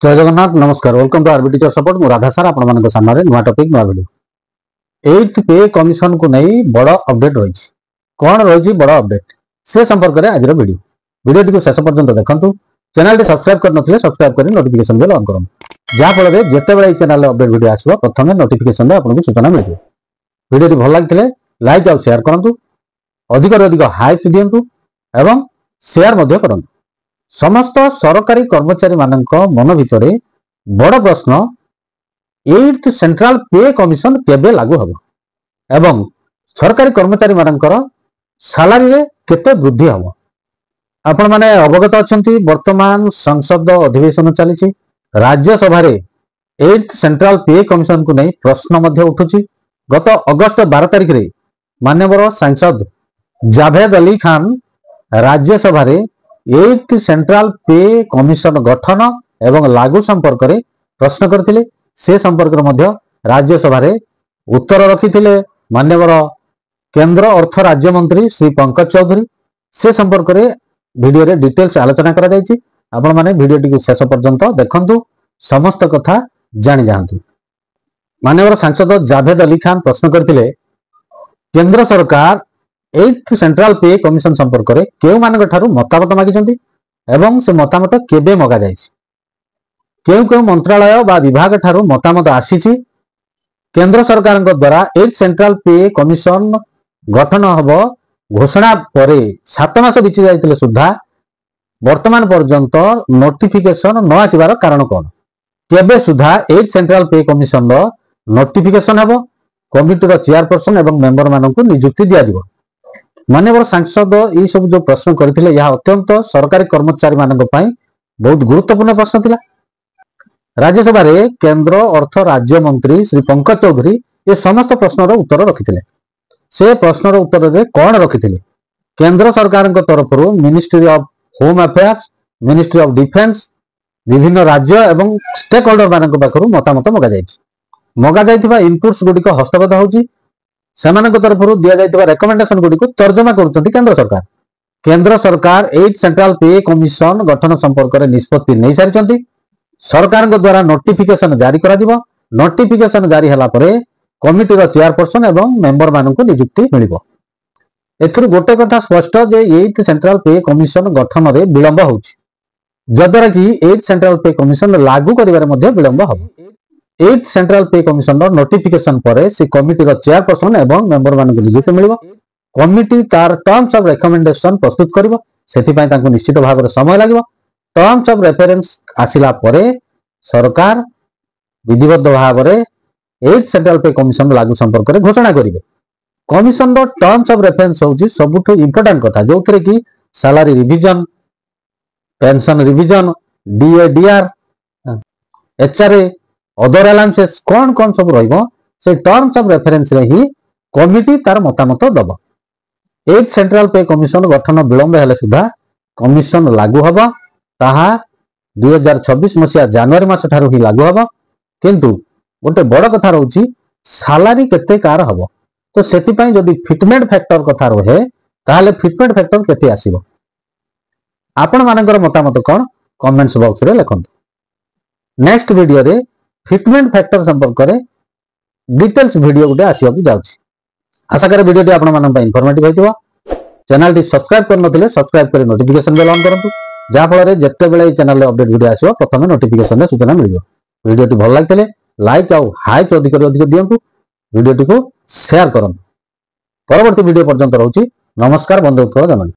जय जगन्नाथ नमस्कार welcome to RB teacher support मु राधा सार आपण सामने नुआ टॉपिक नुआ वीडियो 8th पे कमिशन को नहीं बड़ अपडेट रही कौन रही बड़ अपडेट से संपर्क में आज वीडियो टी शेष पर्यंत देखूँ चैनल सब्सक्राइब कर सब्सक्राइब कर नोटिफिकेशन बेल ऑन करूँ जहाँफल जिते चैनल अपडेट वीडियो आसो प्रथम नोटिफिकेशन आपको सूचना मिल वीडियो भल लगे लाइक और शेयर करूँ अधिक हाइप दिंतु एवं शेयर करूँ समस्त सरकारी कर्मचारी मानक मन भितर बड़ प्रश्न 8th सेंट्रल पे कमिशन केबे लागू हबो एवं सरकारी कर्मचारी मानकर सैलरी रे केते वृद्धि हबो आपण माने अवगत अछंती वर्तमान संसद अधिवेशन चली राज्यसभा रे 8th सेंट्रल पे कमिशन को नहीं प्रश्न मध्य उठुची गत अगस्त 12 तारिख रे माननीय सांसद जावेद अली खान राज्यसभा रे 8th सेंट्रल पे कमिशन गठन एवं लागू संपर्क में प्रश्न करथिले से संपर्क में राज्यसभा रे उत्तर रखिथिले माननीय केंद्र अर्थ राज्य मंत्री श्री पंकज चौधरी से संपर्क में वीडियो रे डिटेल्स आलोचना करा जायछि आपण माने वीडियो टी शेष पर्यंत देखंतु समस्त कथा जानि जांतु माननीय सांसद जावेद अली खान प्रश्न करथिले केंद्र सरकार 8th सेंट्रल पे कमिशन संपर्क में केउ मानक ठारू मतामत मागिछंती एवं से मतामत केबे मगा जायछि केउ केउ मंत्रालय बा विभाग ठारू मतामत आसीछि केंद्र सरकार द्वारा 8th सेंट्रल पे कमिशन गठन हबो घोषणा परे 7 मास बिछि जायतिले सुद्धा वर्तमान पर्यंत नोटिफिकेशन न आसीबार कारण कोन केबे सुद्धा 8th सेंट्रल पे कमिशन रो नोटिफिकेशन हबो कमिटी रो चेयरपर्सन एवं मेंबर मानकु नियुक्ति दिया दिबो माननीय सांसद ये सब जो प्रश्न करथिले यह अत्यंत सरकारी कर्मचारी मानक पई बहुत गुरुत्वपूर्ण प्रश्न थिला राज्यसभा रे केंद्र अर्थ राज्य मंत्री श्री पंकज चौधरी ये समस्त प्रश्न रो उत्तर रखिथिले से प्रश्न रो उत्तर रे कोन रखिथिले केंद्र सरकार तरफ ministry of home affairs ministry of defence विभिन्न राज्य एवं स्टेक होल्डर मानक पाखरु मतामत मगा जायथिबा इनपुट्स गुडी को हस्तगत होउची सेमानक तरफ दिया जायतिबा रेकमेंडेशन गुडी को तर्जमा करूछंती केंद्र सरकार 8th सेंट्रल पे कमिशन गठन संपर्क में निष्पत्ति नहीं सारिछंती सरकार द्वारा नोटिफिकेशन जारी करा दिबो नोटिफिकेशन जारी हला परे कमिटी रो चेयरपर्सन एवं मेंबर मानकु नियुक्ति मिलिबो एथुर गोटे कथा स्पष्ट जे 8th सेंट्रल पे कमिशन गठन रे विलंब होउची जदरा कि 8th सेंट्रल पे कमिशन लागू करिवारे मध्ये विलंब हबो 8th सेंट्रल पे कमिशन नोटिफिकेशन पर से कमिटी रो चेयरपर्सन एवं मेंबर मानकु नियुक्ति मिलिबो कमिटी तार टर्म्स ऑफ रेकमेंडेशन प्रस्तुत करिबो सेति पय तांको निश्चित भाव रे समय लागिबो टर्म्स ऑफ रेफरेंस आसिला परे सरकार विधिबद्ध भाव रे 8th सेंट्रल पे कमिशन लागू संपर्क रे घोषणा करिवे कमिशन रो टर्म्स ऑफ रेफरेंस होउची सबुठो इंपोर्टेंट कथा जोथरे कि salary revision pension revision DA DR HRA other allowances कौन कौन सब रहिबो से टर्म्स ऑफ रेफरेंस रे ही कमिटी तार मतामत दबो 8th सेंट्रल पे कमिशन गठन विलंब हेले सुधा कमिशन लागू हबो ताहा 2026 मसिया जनवरी मास ठारू ही लागू हबो किंतु गोटे बड़ कथा रहउची सैलरी केते कार हबो तो सेति पय जदी फिटमेंट फैक्टर कथा रहे ताहाले फिटमेंट फैक्टर केते आसीबो आपण मानकर मतामत कोन कमेंट्स बॉक्स रे लिखंतु नेक्स्ट वीडियो रे फिटमेंट फैक्टर संपर्क में डिटेल्स वीडियो गोटे आसवा जाऊँगी आशा कर वीडियो आपण मान इनफॉर्मेटिव होइतिबो चैनल टी सब्सक्राइब करनथिले सब्सक्राइब कर नोटिफिकेशन बेल ऑन करंतु जहाँ फल जिते बेले चैनल अपडेट वीडियो आसो प्रथम नोटिफिकेशन सूचना मिल वीडियो टी भल लगे लाइक आउ हाइप अधिक दिंतु वीडियो टी को शेयर करंतु परवर्ती वीडियो पर्यंत रहउची नमस्कार बंधु उत्कल जननी।